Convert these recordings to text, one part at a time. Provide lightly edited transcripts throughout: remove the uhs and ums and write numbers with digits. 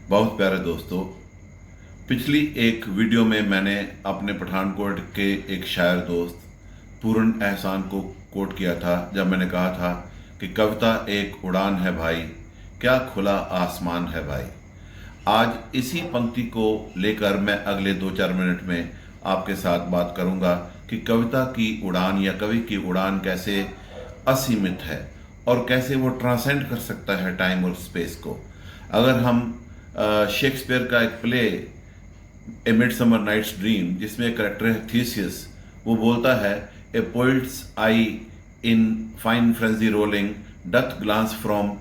बहुत प्यारे दोस्तों, पिछली एक वीडियो में मैंने अपने पठानकोट के एक शायर दोस्त पूरन एहसान को कोट किया था, जब मैंने कहा था कि कविता एक उड़ान है भाई, क्या खुला आसमान है भाई। आज इसी पंक्ति को लेकर मैं अगले 2-4 मिनट में आपके साथ बात करूंगा कि कविता की उड़ान या कवि की उड़ान कैसे असीमित है और कैसे वो ट्रांसेंड कर सकता है टाइम और स्पेस को। अगर हम शेक्सपियर का एक play A Midsummer Night's Dream, जिसमें एक करेक्टर है थीसियस, वो बोलता है a poet's eye in fine frenzy rolling doth glance from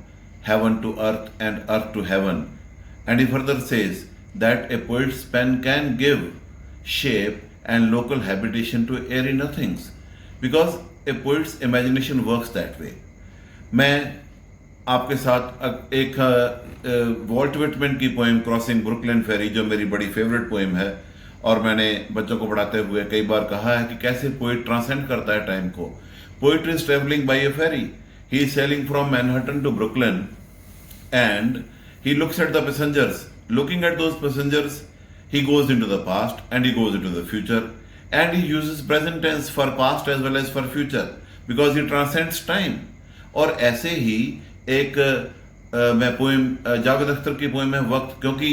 heaven to earth and earth to heaven, and he further says that a poet's pen can give shape and local habitation to airy nothings because a poet's imagination works that way. मैं आपके साथ एक Walt Whitman की poem crossing Brooklyn फेरी, जो मेरी बड़ी favourite poem है और मैंने बच्चों को पढ़ाते हुए कई बार कहा है कि कैसे पोइट ट्रांसेंड करता है टाइम को। Poet is travelling by a ferry, he is sailing from Manhattan to Brooklyn and he looks at the passengers. Looking at those passengers, he goes into the past and he goes into the future, and he uses present tense for past as well as for future because he transcends time. और ऐसे ही एक मैं poem Javed Akhtar की poem है वक्त, क्योंकि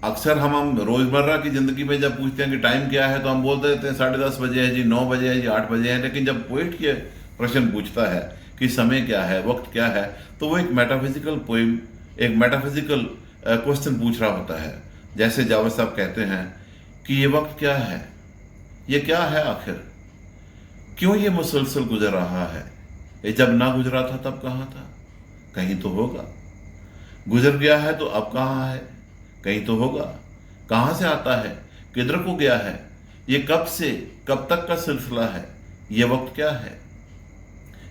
अक्सर हम रोजमर्रा की जिंदगी में जब पूछते हैं कि टाइम क्या है तो हम बोलते रहते हैं 10:30 बजे है जी, 9 बजे है जी, 8 बजे है। लेकिन जब पोइट ये प्रश्न पूछता है कि समय क्या है, वक्त क्या है, तो वो एक मेटाफिजिकल पोएम, एक मेटाफिजिकल क्वेश्चन पूछ रहा होता है। जैसे जावेद साहब कहते हैं कि ये वक्त क्या है, ये क्या है आखिर, क्यों ये मुसलसल गुजर रहा है, ये जब ना गुजरा था तब कहाँ था, कहीं तो होगा, गुजर गया है तो अब कहाँ है, कहीं तो होगा, कहाँ से आता है, किधर को गया है, ये कब से कब तक का सिलसिला है, ये वक्त क्या है।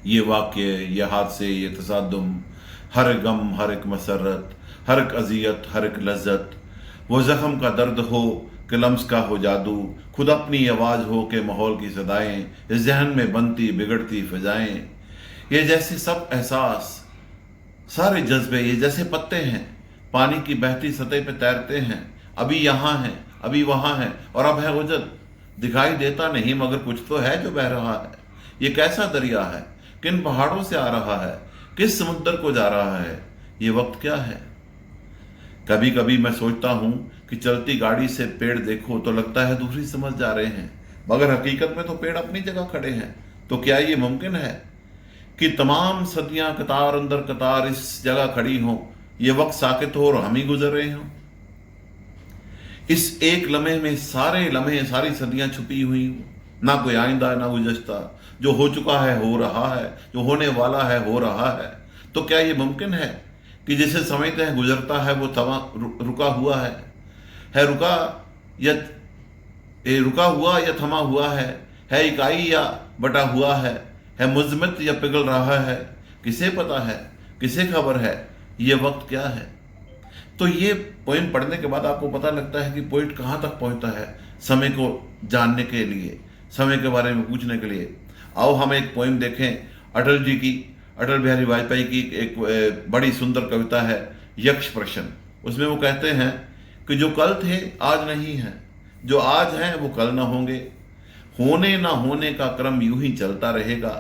ये वाक्य, ये हादसे, ये तसादुम, हर गम, हर एक मसरत, हर एक अजियत, हर एक लज्जत, वो जख्म का दर्द हो कि लम्स का हो जादू, खुद अपनी आवाज़ हो के माहौल की सदाएं, इस जहन में बनती बिगड़ती फिजाएं, ये जैसे सब एहसास, सारे जज्बे, ये जैसे पत्ते हैं, पानी की बहती सतह पे तैरते हैं, अभी यहाँ हैं, अभी वहाँ हैं और अब है उजल, दिखाई देता नहीं मगर कुछ तो है जो बह रहा है। ये कैसा दरिया है, किन पहाड़ों से आ रहा है, किस समुद्र को जा रहा है, ये वक्त क्या है। कभी कभी मैं सोचता हूं कि चलती गाड़ी से पेड़ देखो तो लगता है दूसरी समझ जा रहे हैं, मगर हकीकत में तो पेड़ अपनी जगह खड़े हैं। तो क्या ये मुमकिन है कि तमाम सदियां कतार अंदर कतार इस जगह खड़ी हों, ये वक्त साकित हो और हम ही गुजर रहे हों। इस एक लम्हे में सारे लम्हे, सारी सदियां छुपी हुई हों, ना कोई आइंदा है ना गुज़श्ता, जो हो चुका है हो रहा है, जो होने वाला है हो रहा है। तो क्या ये मुमकिन है कि जिसे समझते हैं गुजरता है वो रुका हुआ है रुका हुआ या थमा हुआ है इकाई या बटा हुआ है मुज़म्मित या पिघल रहा है, किसे पता है, किसे खबर है, ये वक्त क्या है। तो ये पोएम पढ़ने के बाद आपको पता लगता है कि पोइट कहाँ तक पहुँचता है समय को जानने के लिए, समय के बारे में पूछने के लिए। आओ हम एक पोएम देखें अटल जी की, अटल बिहारी वाजपेयी की एक बड़ी सुंदर कविता है यक्ष प्रश्न। उसमें वो कहते हैं कि जो कल थे आज नहीं है, जो आज हैं वो कल ना होंगे, होने ना होने का क्रम यूं ही चलता रहेगा,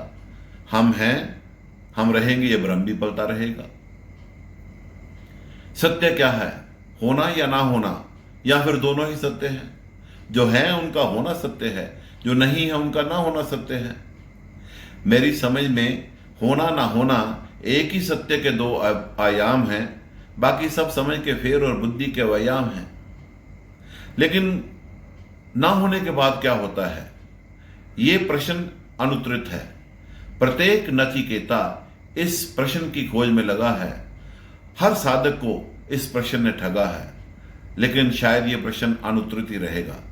हम हैं हम रहेंगे ये भ्रम भी पलता रहेगा। सत्य क्या है, होना या ना होना, या फिर दोनों ही सत्य हैं। जो है उनका होना सत्य है, जो नहीं है उनका ना होना सत्य है। मेरी समझ में होना ना होना एक ही सत्य के दो आयाम हैं, बाकी सब समझ के फेर और बुद्धि के व्यायाम हैं। लेकिन ना होने के बाद क्या होता है, ये प्रश्न अनुत्तरित है। प्रत्येक नचिकेता इस प्रश्न की खोज में लगा है, हर साधक को इस प्रश्न ने ठगा है, लेकिन शायद ये प्रश्न अनुत्तरित ही रहेगा।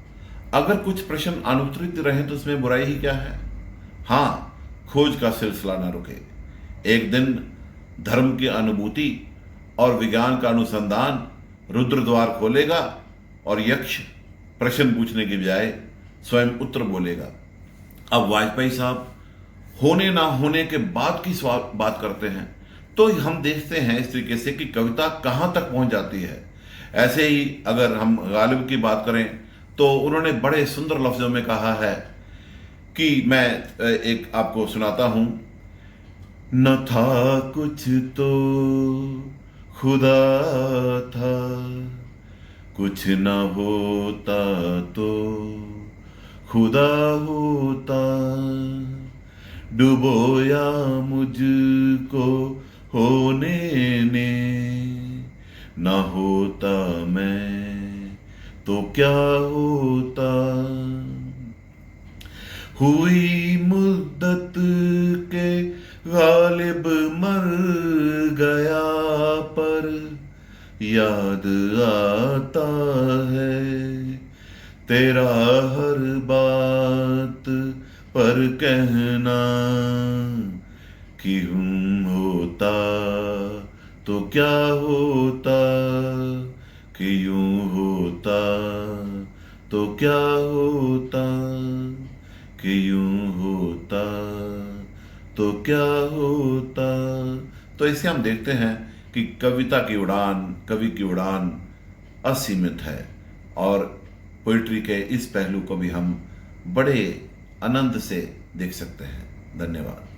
अगर कुछ प्रश्न अनुत्तरित रहे तो उसमें बुराई ही क्या है। हाँ, खोज का सिलसिला ना रुके। एक दिन धर्म की अनुभूति और विज्ञान का अनुसंधान रुद्र द्वार खोलेगा और यक्ष प्रश्न पूछने के बजाय स्वयं उत्तर बोलेगा। अब वाजपेयी साहब होने ना होने के बाद की बात करते हैं तो हम देखते हैं इस तरीके से कि कविता कहाँ तक पहुँच जाती है। ऐसे ही अगर हम गालिब की बात करें तो उन्होंने बड़े सुंदर लफ्जों में कहा है कि मैं एक आपको सुनाता हूं। न था कुछ तो खुदा था, कुछ न होता तो खुदा होता, डुबोया मुझको होने ने, ना होता मैं तो क्या होता। हुई मुद्दत के गालिब मर गया, पर याद आता है तेरा हर बात पर कहना कि होता तो क्या होता, कि यूं होता तो क्या होता, कि यूं होता तो क्या होता। तो इससे हम देखते हैं कि कविता की उड़ान, कवि की उड़ान असीमित है, और पोइट्री के इस पहलू को भी हम बड़े आनंद से देख सकते हैं। धन्यवाद।